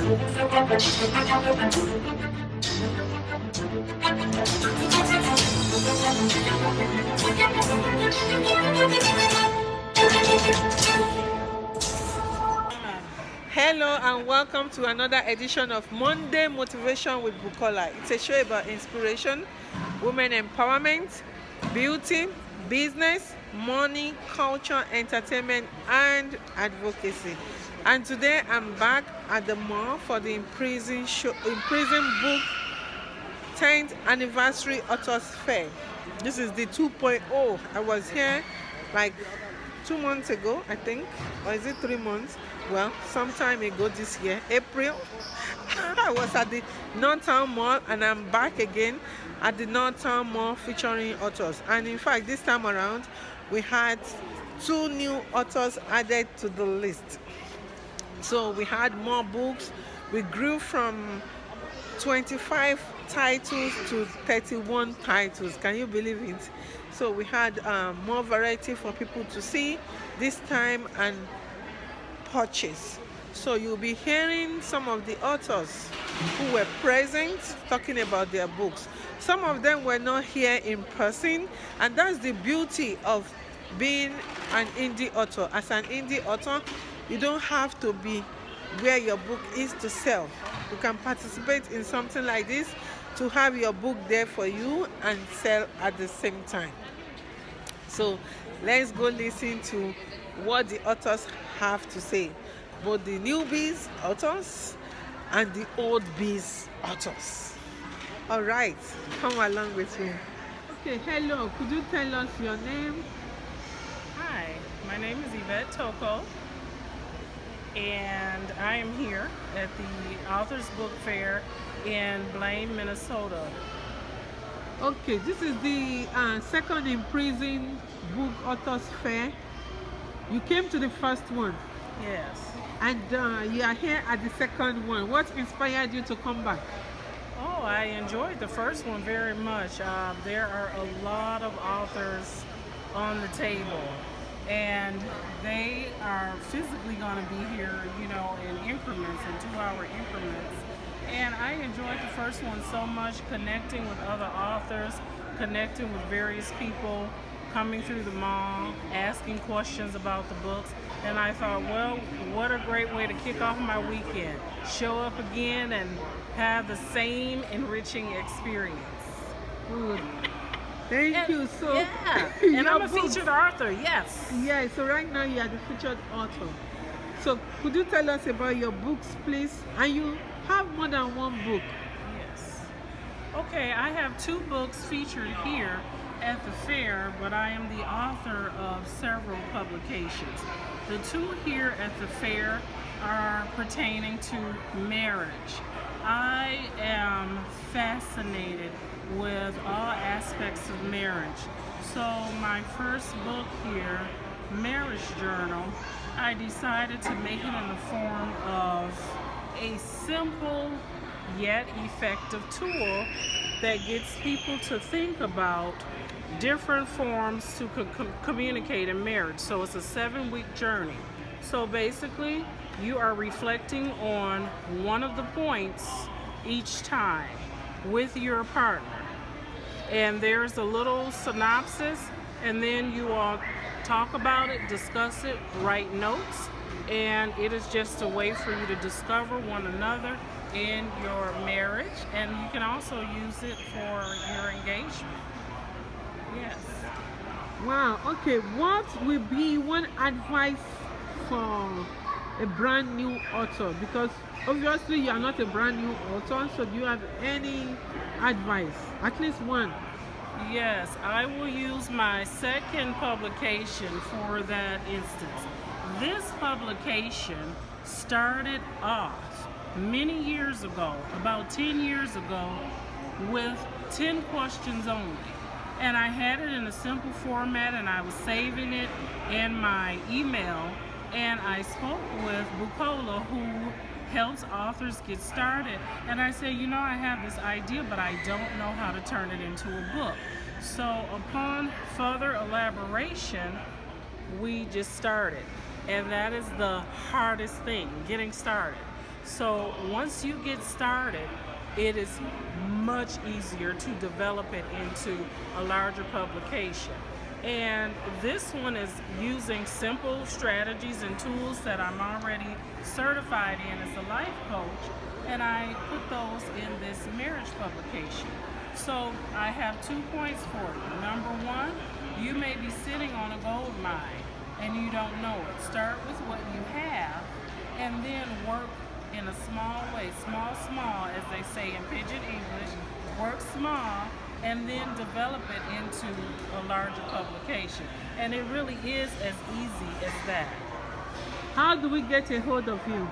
Hello and welcome to another edition of Monday Motivation with Bukola. It's a show about inspiration, women empowerment, beauty, business, money, culture, entertainment, and advocacy. And today I'm back at the mall for the Imprisoned book 10th anniversary authors fair. This is the 2.0. I was here like 2 months ago, I think, or is it 3 months? Well, sometime ago this year, April. I was at the Northtown Mall and I'm back again at the Northtown Mall featuring authors. And in fact, this time around, we had 2 new authors added to the list. So we had more books. We grew from 25 titles to 31 titles. Can you believe it? So we had more variety for people to see this time and purchase. So you'll be hearing some of the authors who were present talking about their books. Some of them were not here in person, and that's the beauty of being an indie author. As an indie author, you don't have to be where your book is to sell. You can participate in something like this to have your book there for you and sell at the same time. So let's go listen to what the authors have to say, both the newbies authors and the old bees authors. All right, come along with me. Okay, hello. Could you tell us your name? Hi, my name is Yvette Toko, and I am here at the Authors Book Fair in Blaine, Minnesota. Okay, this is the second Imprisoned book authors fair. You came to the first one, Yes. and you are here at the second one. What inspired you to come back? Oh, I enjoyed the first one very much. There are a lot of authors on the table, and they are physically going to be here, in increments, in 2-hour increments. And I enjoyed the first one so much, connecting with other authors, connecting with various people, coming through the mall, asking questions about the books. And I thought, well, what a great way to kick off my weekend. Show up again and have the same enriching experience. Good. Thank you. So, Yeah, and your I'm a books- featured author, yes. Yeah, so right now you are the featured author. So could you tell us about your books, please? And you have more than one book. Yes. Okay, I have 2 books featured here at the fair, but I am the author of several publications. The 2 here at the fair are pertaining to marriage. I am fascinated with all aspects of marriage. So my first book here, Marriage Journal, I decided to make it in the form of a simple yet effective tool that gets people to think about different forms to communicate in marriage. So it's a 7-week journey. So basically, you are reflecting on one of the points each time with your partner. And there's a little synopsis, and then you all talk about it, discuss it, write notes, and it is just a way for you to discover one another in your marriage, and you can also use it for your engagement. Yes. Wow, okay. What will be one advice for a brand new author? Because obviously you are not a brand new author, so do you have any advice? At least one. Yes, I will use my second publication for that instance. This publication started off many years ago, about 10 years ago, with 10 questions only. And I had it in a simple format, and I was saving it in my email. And I spoke with Bukola, who helps authors get started. And I said, I have this idea, but I don't know how to turn it into a book. So upon further elaboration, we just started. And that is the hardest thing, getting started. So once you get started, it is much easier to develop it into a larger publication. And this one is using simple strategies and tools that I'm already certified in as a life coach, and I put those in this marriage publication. So I have 2 points for you. Number one, you may be sitting on a gold mine and you don't know it. Start with what you have and then work in a small way, small, as they say in pidgin English. Work small and then develop it into a larger publication. And it really is as easy as that. How do we get a hold of you?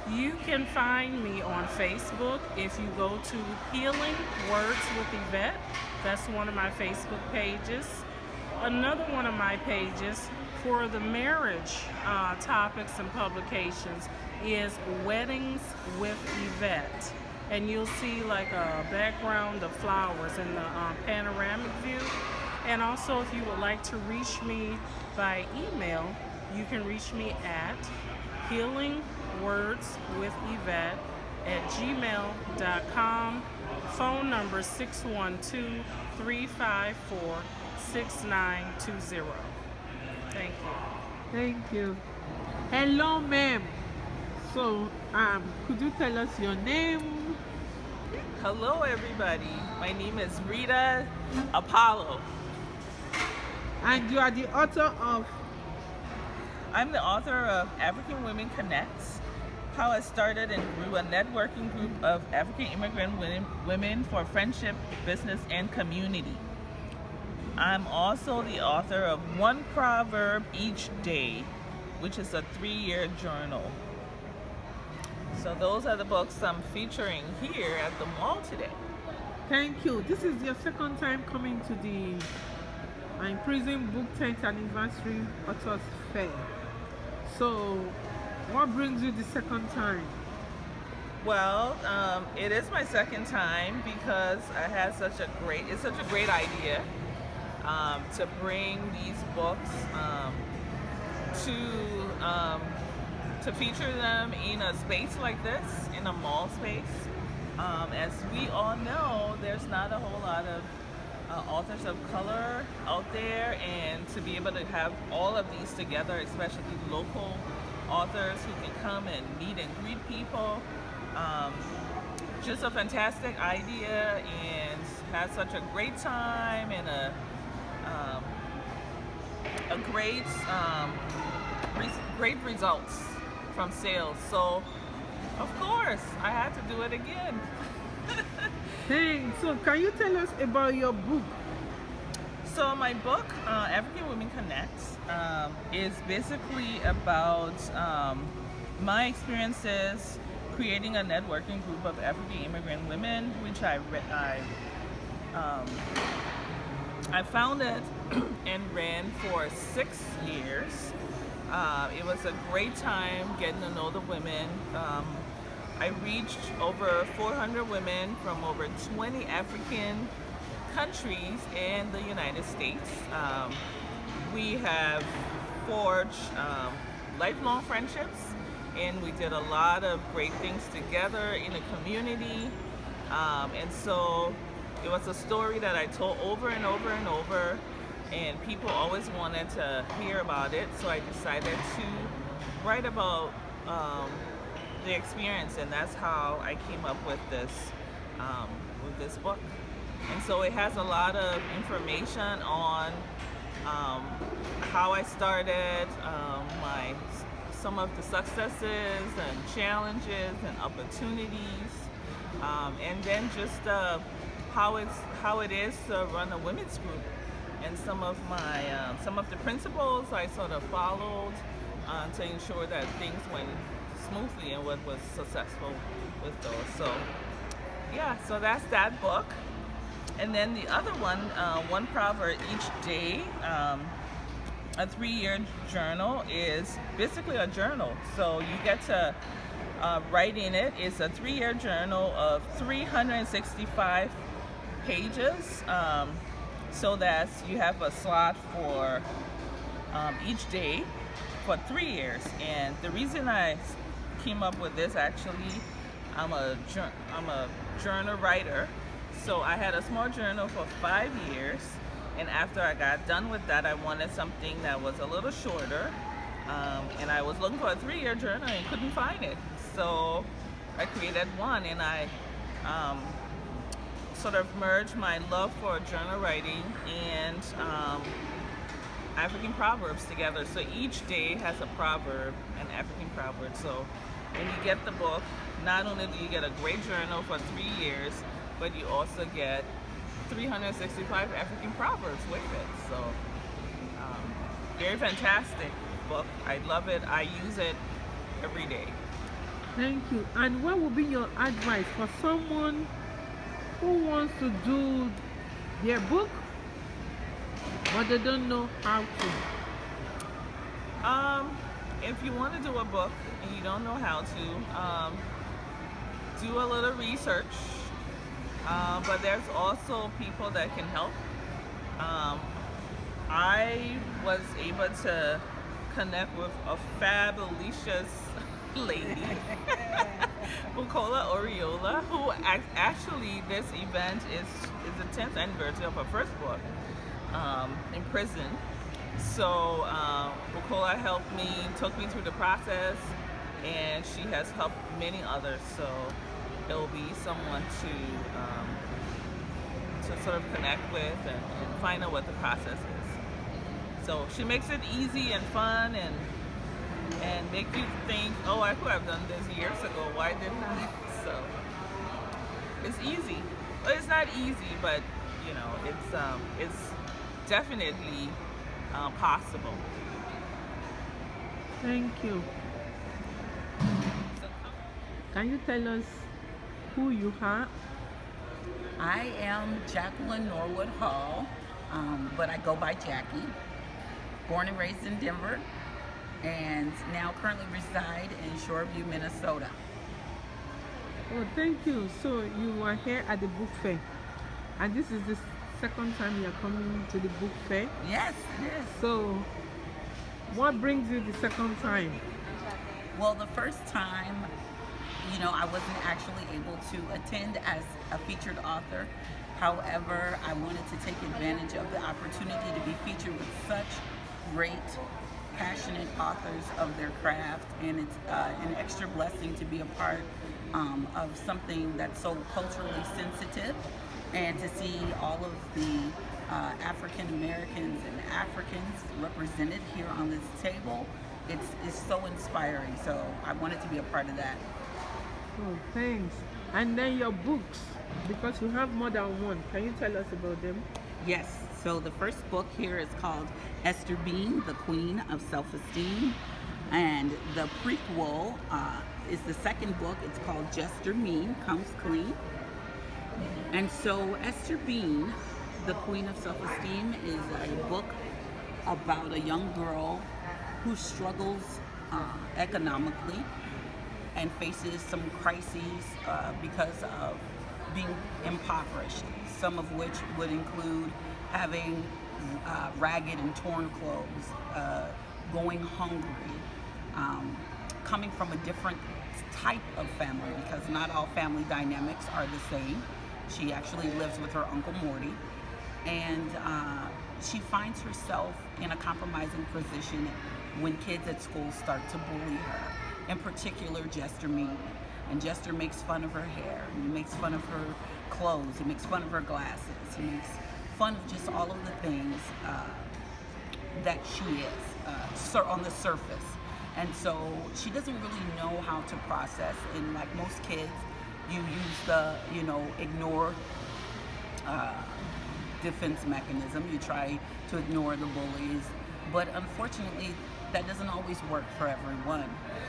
You can find me on Facebook if you go to Healing Words with Yvette. That's one of my Facebook pages. Another one of my pages for the marriage topics and publications is Weddings with Yvette. And you'll see like a background of flowers in the panoramic view. And also if you would like to reach me by email, you can reach me at healingwordswithyvette@gmail.com. Phone number 612-354-6920. Thank you. Thank you. Hello, ma'am. So, could you tell us your name? Hello, everybody. My name is Rita Apollo. And you are the author of? I'm the author of African Women Connects, How I Started and Grew a Networking Group of African Immigrant Women for Friendship, Business, and Community. I'm also the author of One Proverb Each Day, which is a 3-year journal. So those are the books I'm featuring here at the mall today. Thank you. This is your second time coming to the Imprisoned Book 10th Anniversary Authors Fair. So, what brings you the second time? Well, it is my second time because I had such a great idea to bring these books to feature them in a space like this, in a mall space. As we all know, there's not a whole lot of authors of color out there, and to be able to have all of these together, especially local authors who can come and meet and greet people, just a fantastic idea, and had such a great time and a great results from sales. So of course I had to do it again. Thanks. So can you tell us about your book? So my book, African Women Connects, is basically about my experiences creating a networking group of African immigrant women, which I founded and ran for 6 years. It was a great time getting to know the women. I reached over 400 women from over 20 African countries and the United States. We have forged lifelong friendships, and we did a lot of great things together in the community. And so it was a story that I told over and over and over, and people always wanted to hear about it. So I decided to write about the experience, and that's how I came up with this book. And so it has a lot of information on how I started, some of the successes and challenges and opportunities, and then just how it is to run a women's group, and some of the principles I sort of followed to ensure that things went smoothly and what was successful with those. So yeah, so that's that book. And then the other one, One Proverb Each Day, a 3-year journal, is basically a journal. So you get to write in it. It's a 3-year journal of 365 pages, so that you have a slot for each day for 3 years. And the reason I came up with this actually. I'm a journal writer, so I had a small journal for 5 years, and after I got done with that, I wanted something that was a little shorter, and I was looking for a 3-year journal and couldn't find it. So I created one, and I sort of merged my love for journal writing and African proverbs together. So each day has a proverb, an African proverb. So when you get the book, not only do you get a great journal for 3 years, but you also get 365 African proverbs with it. So very fantastic book. I love it. I use it every day. Thank you. And what would be your advice for someone who wants to do their book, but they don't know how to? If you want to do a book and you don't know how to, do a little research. But there's also people that can help. I was able to connect with a fabulous lady, Bukola Oriola, who actually this event is the 10th anniversary of her first book, Imprisoned. So Bukola helped me, took me through the process, and she has helped many others. So it will be someone to sort of connect with and find out what the process is. So she makes it easy and fun and make you think, oh, I could have done this years ago. Why didn't I? So it's easy. Well, it's not easy, but you know, it's definitely possible. Thank you. Can you tell us who you are? I am Jacqueline Norwood Hall, but I go by Jackie. Born and raised in Denver, and now currently reside in Shoreview, Minnesota. Oh, thank you. So you are here at the book fair, and this is the second time you are coming to the book fair? Yes, it is. So what brings you the second time? Well, the first time, you know, I wasn't actually able to attend as a featured author. However, I wanted to take advantage of the opportunity to be featured with such great, passionate authors of their craft, and it's an extra blessing to be a part of something that's so culturally sensitive, and to see all of the African Americans and Africans represented here on this table. It's so inspiring, so I wanted to be a part of that. Oh, thanks. And then your books, because you have more than one. Can you tell us about them? Yes, so the first book here is called Esther being the Queen of Self-Esteem, and the prequel is the second book. It's called Jester Mean Comes Clean. And so Esther being the Queen of Self-Esteem is a book about a young girl who struggles economically and faces some crises because of being impoverished, some of which would include having ragged and torn clothes, going hungry, coming from a different type of family, because not all family dynamics are the same. She actually lives with her Uncle Morty, and she finds herself in a compromising position when kids at school start to bully her, in particular Jester Mean. And Jester makes fun of her hair, and he makes fun of her clothes, he makes fun of her glasses, he makes fun of just all of the things that she is on the surface. And so she doesn't really know how to process, and like most kids, you use the, ignore defense mechanism. You try to ignore the bullies, but unfortunately that doesn't always work for everyone.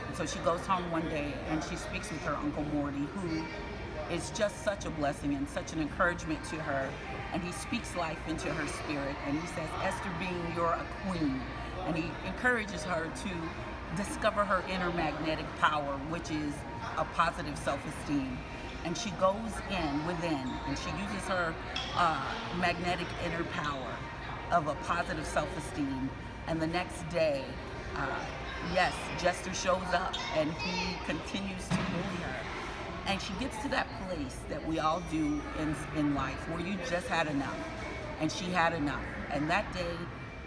And so she goes home one day and she speaks with her Uncle Morty, who is just such a blessing and such an encouragement to her. And he speaks life into her spirit, and he says, Esther being, you're a queen. And he encourages her to discover her inner magnetic power, which is a positive self-esteem. And she goes within, and she uses her magnetic inner power of a positive self-esteem. And the next day, yes, Jester shows up and he continues to bully her. And she gets to that place that we all do in life where you just had enough. And she had enough. And that day,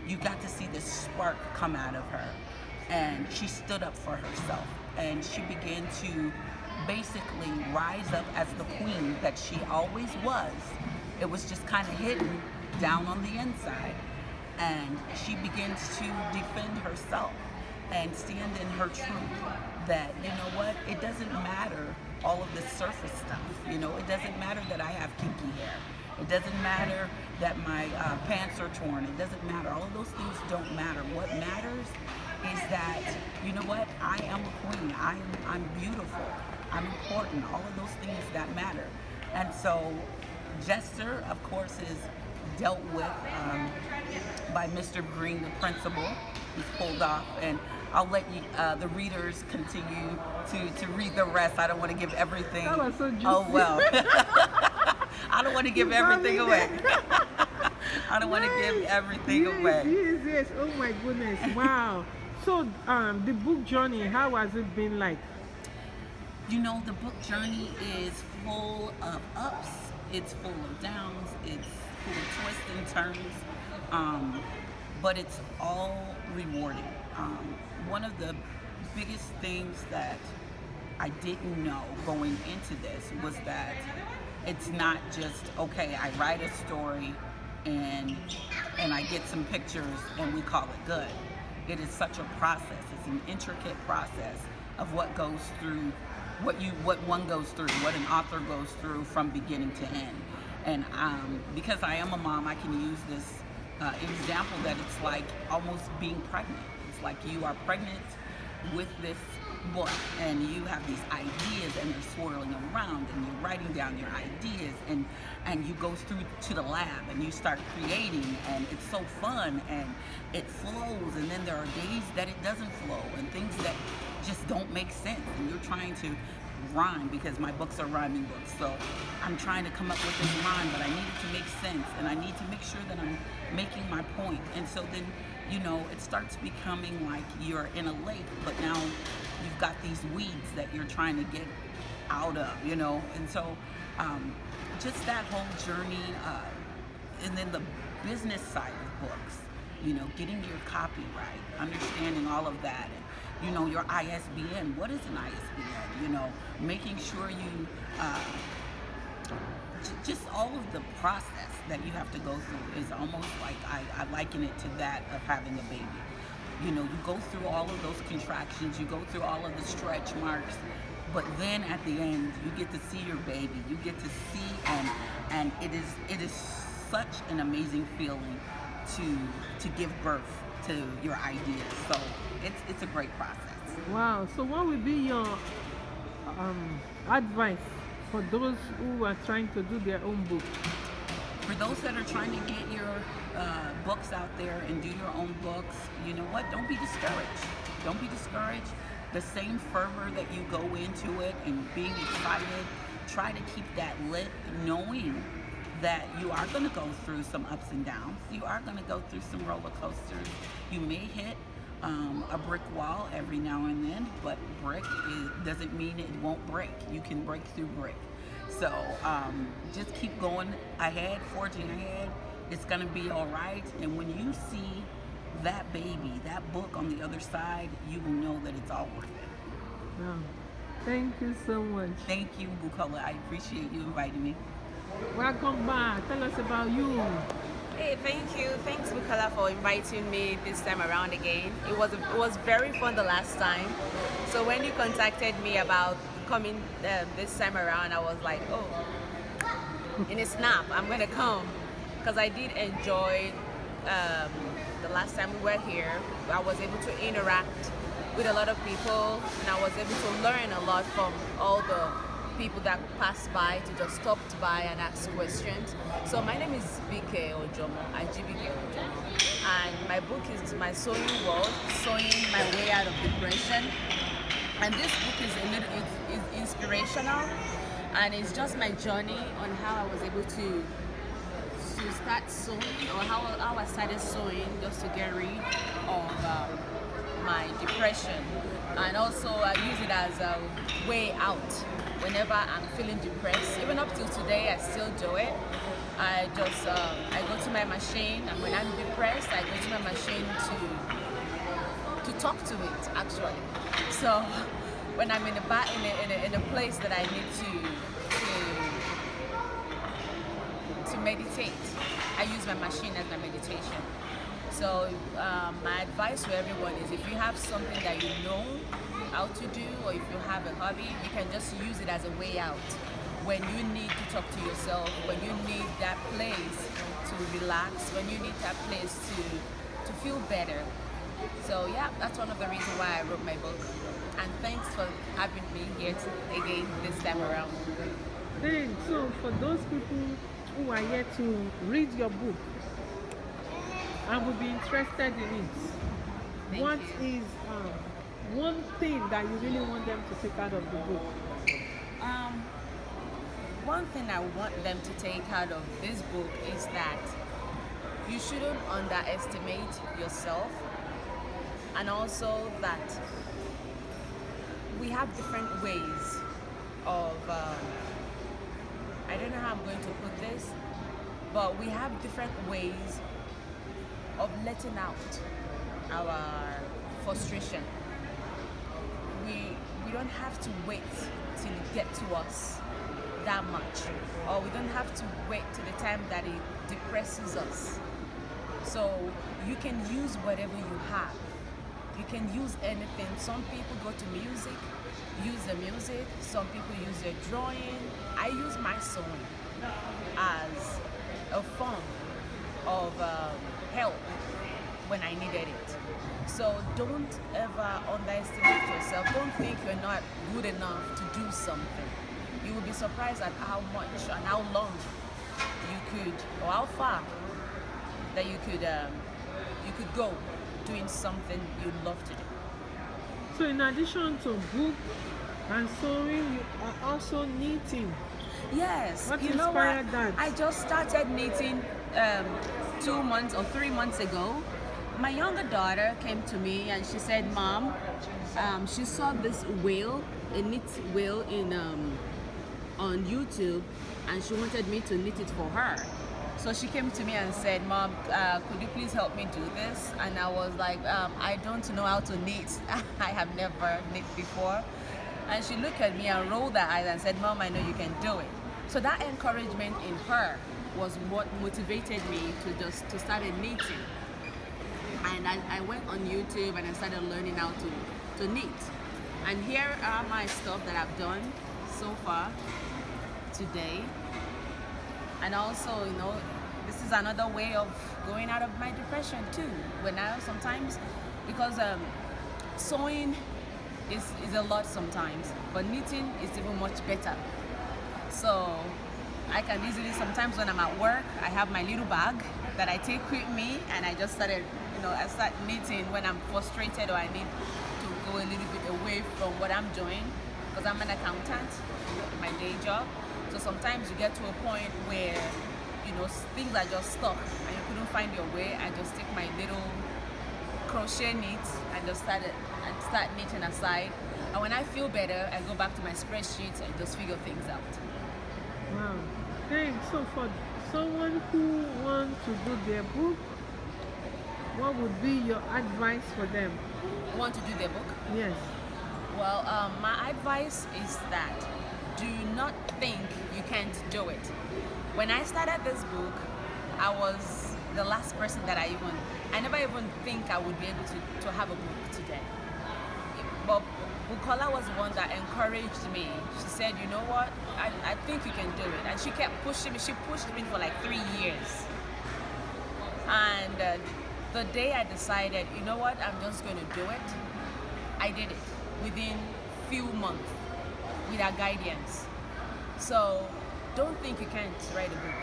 you got to see this spark come out of her. And she stood up for herself. And she began to basically rise up as the queen that she always was. It was just kind of hidden down on the inside. And she begins to defend herself and stand in her truth that, you know what, it doesn't matter all of this surface stuff. You know, it doesn't matter that I have kinky hair. It doesn't matter that my pants are torn. It doesn't matter. All of those things don't matter. What matters is that, you know what, I am a queen. I'm beautiful. I'm important. All of those things that matter. And so Jester, of course, is dealt with by Mr. Green, the principal. He's pulled off, and I'll let you, the readers continue to read the rest. I don't want to give everything. That was so juicy. Oh well. I don't want to give everything away. I don't want to give everything away. Yes. Oh my goodness! Wow. So, the book journey, how has it been like? You know, the book journey is full of ups. It's full of downs. It's full of twists and turns. But it's all rewarding. One of the biggest things that I didn't know going into this was that it's not just, okay, I write a story and I get some pictures and we call it good. It is such a process. It's an intricate process of what goes through, what one goes through, what an author goes through from beginning to end. And because I am a mom, I can use this example that it's like almost being pregnant. It's like you are pregnant with this book and you have these ideas and they're swirling around and you're writing down your ideas and you go through to the lab and you start creating and it's so fun and it flows, and then there are days that it doesn't flow and things that just don't make sense and you're trying to rhyme, because my books are rhyming books, so I'm trying to come up with this rhyme, but I need it to make sense and I need to make sure that I'm making my point. And so then, you know, it starts becoming like you're in a lake, but now you've got these weeds that you're trying to get out of, you know. And so just that whole journey, and then the business side of books, you know, getting your copyright, understanding all of that, and, you know, your ISBN. What is an ISBN? You know, making sure you, just all of the process that you have to go through is almost like, I liken it to that of having a baby. You know, you go through all of those contractions, you go through all of the stretch marks, but then at the end, you get to see your baby. You get to see, and it is such an amazing feeling to give birth to your ideas. So it's a great process. Wow. So, what would be your advice for those who are trying to do their own book? For those that are trying to get your books out there and do your own books, you know what? Don't be discouraged. Don't be discouraged. The same fervor that you go into it and being excited, try to keep that lit, knowing that you are going to go through some ups and downs. You are going to go through some roller coasters. You may hit a brick wall every now and then, but brick doesn't mean it won't break. You can break through brick. So just keep going ahead, forging ahead. It's going to be all right. And when you see that baby, that book on the other side, you will know that it's all worth it. Wow. Thank you so much. Thank you, Bukola. I appreciate you inviting me. Welcome back. Tell us about you. Hey, thank you. Thanks, Bukola, for inviting me this time around again. It was very fun the last time. So when you contacted me about coming this time around, I was like, oh, in a snap, I'm gonna come, because I did enjoy the last time we were here. I was able to interact with a lot of people, and I was able to learn a lot from all the people that passed by, to just stopped by and ask questions. So my name is Bike Ojomo, Ajibike Ojomo, and my book is My Sewing World, Sewing My Way Out of Depression. And this book is inspirational, and it's just my journey on how I was able to start sewing, or how I started sewing, just to get rid of my depression, and also I use it as a way out whenever I'm feeling depressed. Even up till today, I still do it. I just I go to my machine, and when I'm depressed, I go to my machine to talk to it actually. So when I'm in a place that I need to meditate, I use my machine as my meditation. So my advice to everyone is, if you have something that you know how to do, or if you have a hobby, you can just use it as a way out when you need to talk to yourself, when you need that place to relax, when you need that place to feel better. So yeah, that's one of the reasons why I wrote my book. And thanks for having me here again this time around. Then, so for those people who are yet to read your book and would be interested in it, what is one thing that you really want them to take out of the book? One thing I want them to take out of this book is that you shouldn't underestimate yourself, and also that we have different ways of, I don't know how I'm going to put this, but we have different ways of letting out our frustration. We don't have to wait till it gets to us that much, or we don't have to wait till the time that it depresses us. So you can use whatever you have. You can use anything. Some people go to music, use the music. Some people use their drawing. I use my sewing as a form of help when I needed it. So don't ever underestimate yourself. Don't think you're not good enough to do something. You will be surprised at how much and how long you could, or how far that you could go doing something you love to do. So in addition to book and sewing, you are also knitting. Yes. What you know what? inspired that? I just started knitting 2 months or 3 months ago. My younger daughter came to me and she said, "Mom, she saw this whale, a knit whale in on YouTube, and she wanted me to knit it for her." So she came to me and said, "Mom, could you please help me do this?" And I was like, "I don't know how to knit. I have never knit before." And she looked at me and rolled her eyes and said, "Mom, I know you can do it." So that encouragement in her was what motivated me to start knitting. And I went on YouTube and I started learning how to knit. And here are my stuff that I've done so far today. And also, this is another way of going out of my depression too. When I sometimes, because sewing is a lot sometimes, but knitting is even much better. So I can easily, sometimes when I'm at work, I have my little bag that I take with me, and I just started, I start knitting when I'm frustrated or I need to go a little bit away from what I'm doing, because I'm an accountant, my day job. So sometimes you get to a point where, things are just stuck and you couldn't find your way. I just take my little crochet knit and just start knitting aside. And when I feel better, I go back to my spreadsheet and just figure things out. Wow. Thanks. So for someone who wants to do their book, what would be your advice for them? Want to do their book? Yes. Well, my advice is that do not think you can't do it. When I started this book, I was the last person that I never even think I would be able to have a book today. But Bukola was the one that encouraged me. She said, "You know what? I think you can do it." And she kept pushing me. She pushed me for like 3 years. And the day I decided, you know what, I'm just going to do it, I did it within few months with her guidance. So don't think you can't write a book.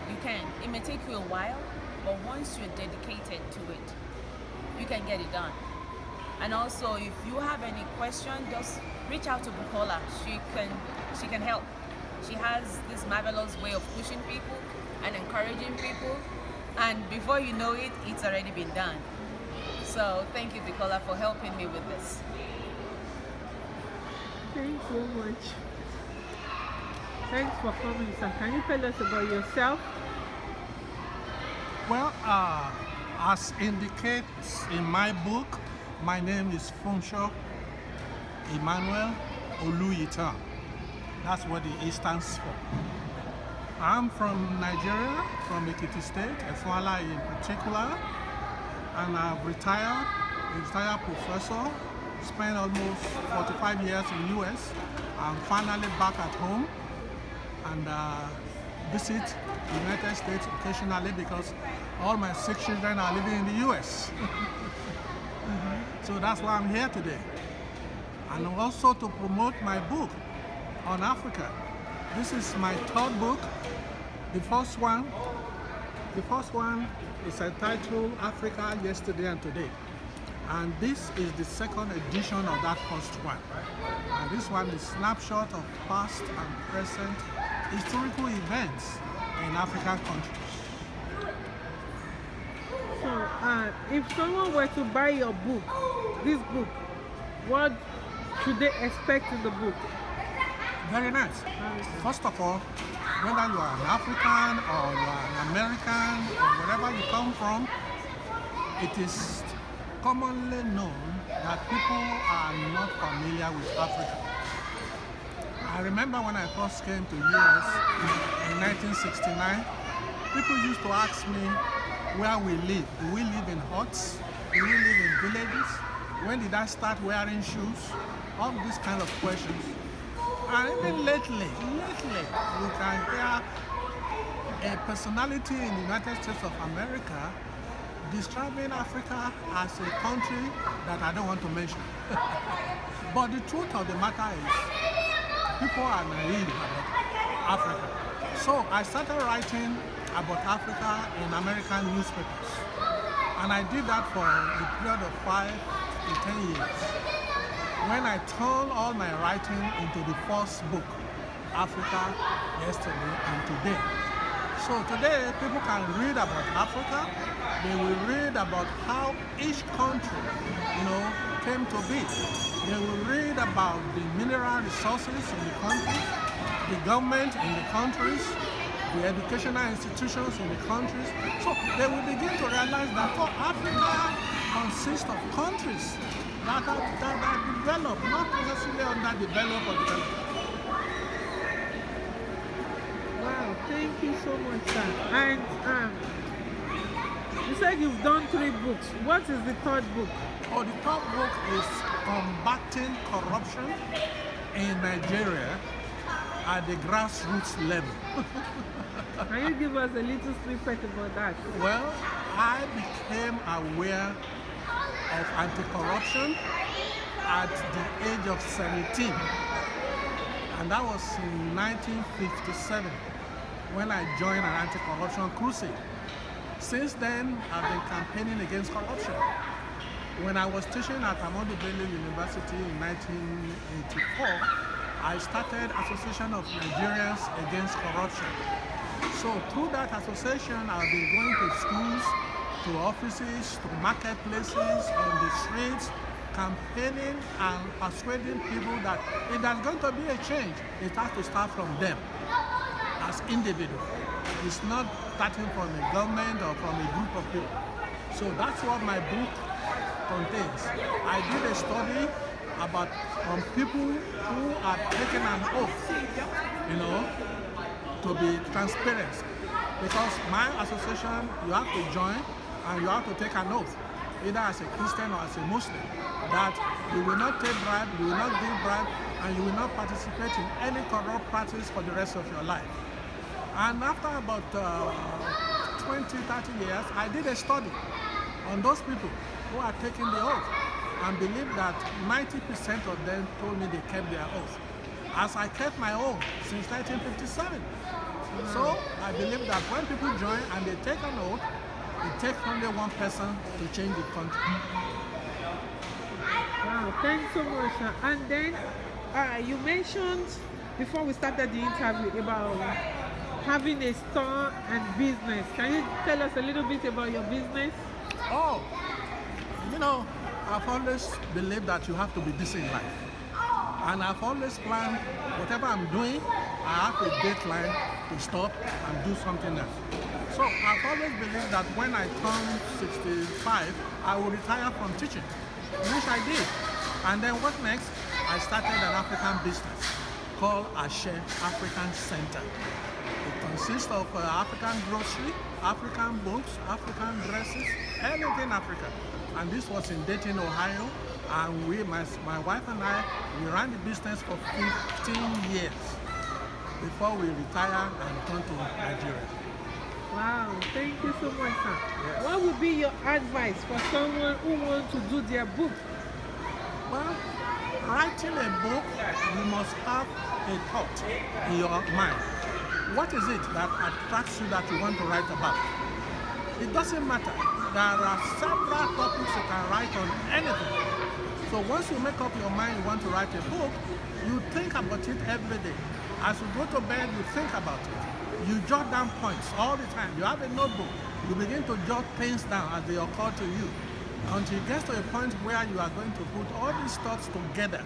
You can. It may take you a while, but once you're dedicated to it, you can get it done. And also, if you have any question, just reach out to Bukola. She can help. She has this marvelous way of pushing people and encouraging people, and before you know it, it's already been done. So thank you, Bukola, for helping me with this. Thanks so much. Thanks for coming, sir. Can you tell us about yourself? Well, as indicates in my book, my name is Funsho Emmanuel Oluyita. That's what the E stands for. I'm from Nigeria, from Ekiti State, Efuala in particular, and I've retired professor, spent almost 45 years in the US. I'm finally back at home and visit the United States occasionally because all my 6 children are living in the US. So that's why I'm here today. And also to promote my book on Africa. This is my third book. The first one is entitled Africa Yesterday and Today. And this is the second edition of that first one. And this one is snapshot of past and present historical events in African countries. So, if someone were to buy your book, this book, what should they expect in the book? Very nice. First of all, whether you are an African or you are an American or wherever you come from, it is commonly known that people are not familiar with Africa. I remember when I first came to US in 1969, people used to ask me where we live. Do we live in huts? Do we live in villages? When did I start wearing shoes? All these kind of questions. And even lately, you can hear a personality in the United States of America describing Africa as a country that I don't want to mention. But the truth of the matter is, people are naive about Africa. So I started writing about Africa in American newspapers. And I did that for a period of 5 to 10 years. When I turned all my writing into the first book, Africa Yesterday and Today. So today, people can read about Africa. They will read about how each country, came to be. They will read about the mineral resources in the countries, the government in the countries, the educational institutions in the countries. So they will begin to realize that Africa consists of countries that are developed, not necessarily underdeveloped or developed. Wow, thank you so much, sir. And you said you've done 3 books. What is the third book? Oh, the third book is Combating Corruption in Nigeria at the grassroots level. Can you give us a little snippet about that? Well, I became aware of anti-corruption at the age of 17. And that was in 1957 when I joined an anti-corruption crusade. Since then, I've been campaigning against corruption. When I was teaching at Ahmadu Bello University in 1984, I started Association of Nigerians Against Corruption. So through that association, I've been going to schools, to offices, to marketplaces, on the streets, campaigning and persuading people that if there's going to be a change, it has to start from them as individuals. It's not starting from a government or from a group of people. So that's what my book contains. I did a study about people who are taking an oath, to be transparent. Because my association, you have to join and you have to take an oath, either as a Christian or as a Muslim, that you will not take bribe, you will not give bribe, and you will not participate in any corrupt practice for the rest of your life. And after about 20, 30 years, I did a study on those people who are taking the oath and believe that 90% of them told me they kept their oath, as I kept my own since 1957. So I believe that when people join and they take an oath, it takes only one person to change the country. Wow, thanks so much, sir. And then you mentioned before we started the interview about having a store and business. Can you tell us a little bit about your business? Oh, You know, I've always believed that you have to be busy in life. And I've always planned whatever I'm doing, I have a deadline to stop and do something else. So I've always believed that when I turn 65, I will retire from teaching, which I did. And then what next? I started an African business called Ashe African Center. It consists of African grocery, African books, African dresses, anything African. And this was in Dayton, Ohio. And my wife and I, we ran the business for 15 years before we retired and returned to Nigeria. Wow, thank you so much, sir. Yes. What would be your advice for someone who wants to do their book? Well, writing a book, you must have a thought in your mind. What is it that attracts you that you want to write about? It doesn't matter. There are several topics you can write on anything. So once you make up your mind you want to write a book, you think about it every day. As you go to bed, you think about it. You jot down points all the time. You have a notebook. You begin to jot things down as they occur to you until it gets to a point where you are going to put all these thoughts together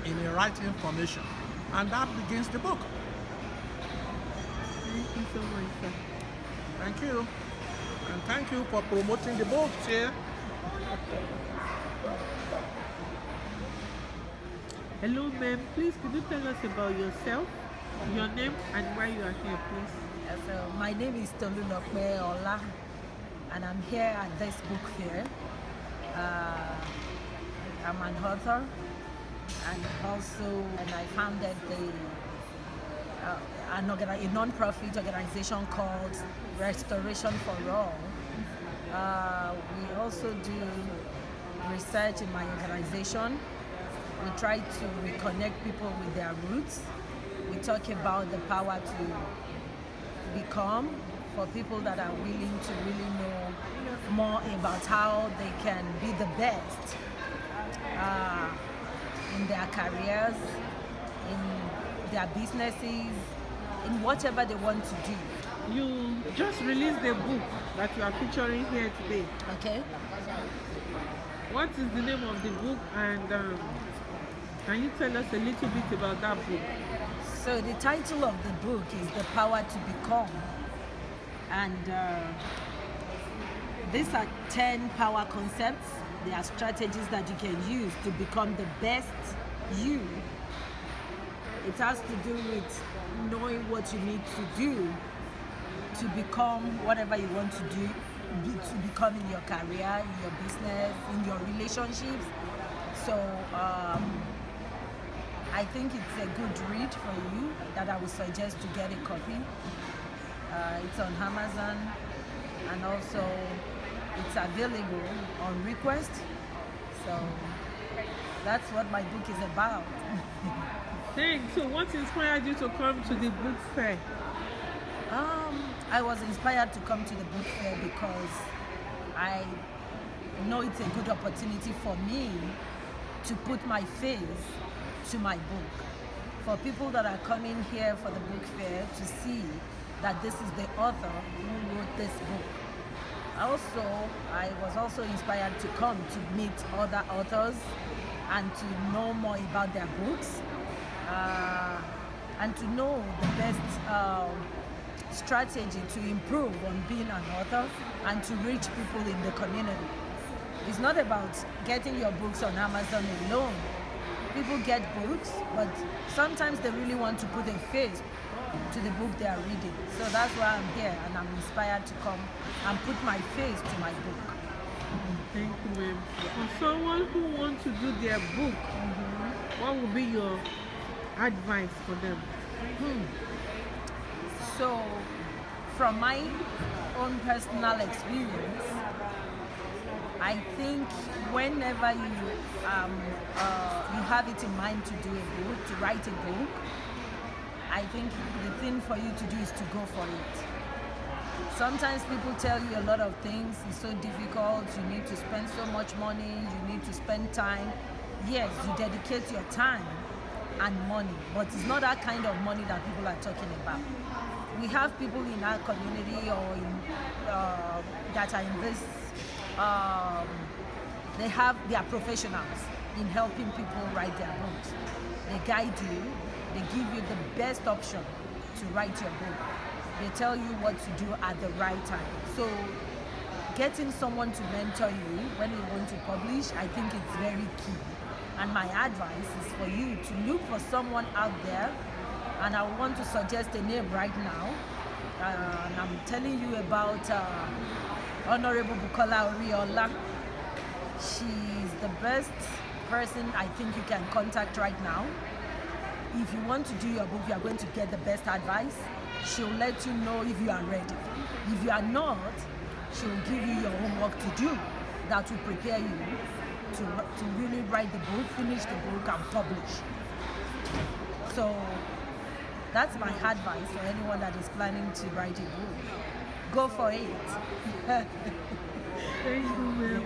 in a writing formation. And that begins the book. Thank you so much, sir. Thank you. And thank you for promoting the books here. Hello, ma'am. Please, could you tell us about yourself, your name, and why you are here, please? So my name is Oriola, and I'm here at this book fair. I'm an author, and I founded a non-profit organization called Restoration for All. We also do research in my organization. We try to reconnect people with their roots. We talk about the power to become for people that are willing to really know more about how they can be the best in their careers, in their businesses, in whatever they want to do. You just released a book that you are featuring here today. Okay? What is the name of the book, and can you tell us a little bit about that book? So the title of the book is The Power to Become. And these are 10 power concepts. They are strategies that you can use to become the best you. It has to do with knowing what you need to do to become whatever you want to do, to become in your career, in your business, in your relationships. So I think it's a good read for you that I would suggest to get a copy. It's on Amazon, and also it's available on request. So that's what my book is about. Thanks. So what inspired you to come to the book fair? I was inspired to come to the book fair because I know it's a good opportunity for me to put my face to my book. For people that are coming here for the book fair to see that this is the author who wrote this book. Also, I was also inspired to come to meet other authors and to know more about their books and to know the best strategy to improve on being an author and to reach people in the community. It's not about getting your books on Amazon alone. People get books, but sometimes they really want to put a face to the book they are reading. So that's why I'm here, and I'm inspired to come and put my face to my book. Thank you, ma'am. For someone who wants to do their book, what would be your advice for them? So, from my own personal experience, I think whenever you have it in mind to do a book, to write a book, I think the thing for you to do is to go for it. Sometimes people tell you a lot of things, it's so difficult, you need to spend so much money, you need to spend time. Yes, you dedicate your time and money, but it's not that kind of money that people are talking about. We have people in our community or in, that are in they are professionals in helping people write their books. They guide you, they give you the best option to write your book. They tell you what to do at the right time. So getting someone to mentor you when you want to publish, I think it's very key. And my advice is for you to look for someone out there, and I want to suggest a name right now. And I'm telling you about Honorable Bukola Oriola. She's the best person I think you can contact right now. If you want to do your book, you are going to get the best advice. She'll let you know if you are ready. If you are not, she'll give you your homework to do that will prepare you to really write the book, finish the book, and publish. So that's my advice for anyone that is planning to write a book. Go for it. Thank you, ma'am.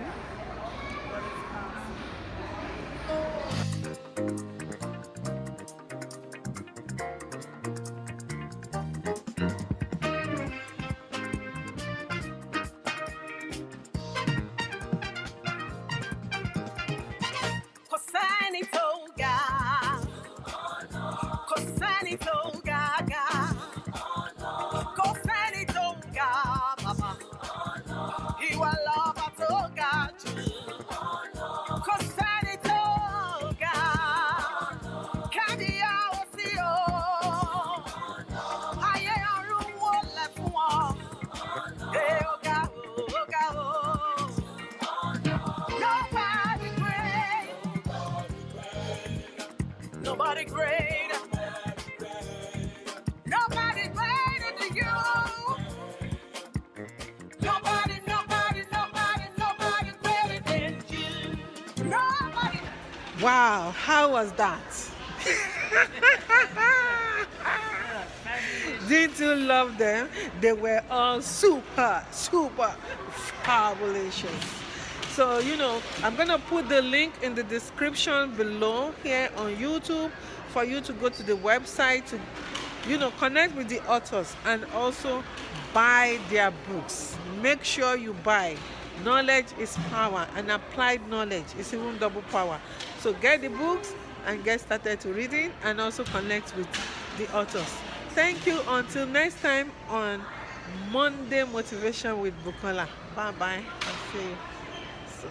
Nobody great. Nobody greater than you. Nobody greater than you. Nobody. Wow, how was that? Didn't you love them? They were all super fabulous. So, I'm going to put the link in the description below here on YouTube for you to go to the website to, connect with the authors and also buy their books. Make sure you buy. Knowledge is power, and applied knowledge is even double power. So get the books and get started to reading and also connect with the authors. Thank you. Until next time on Monday Motivation with Bukola. Bye-bye. I'll see you. So.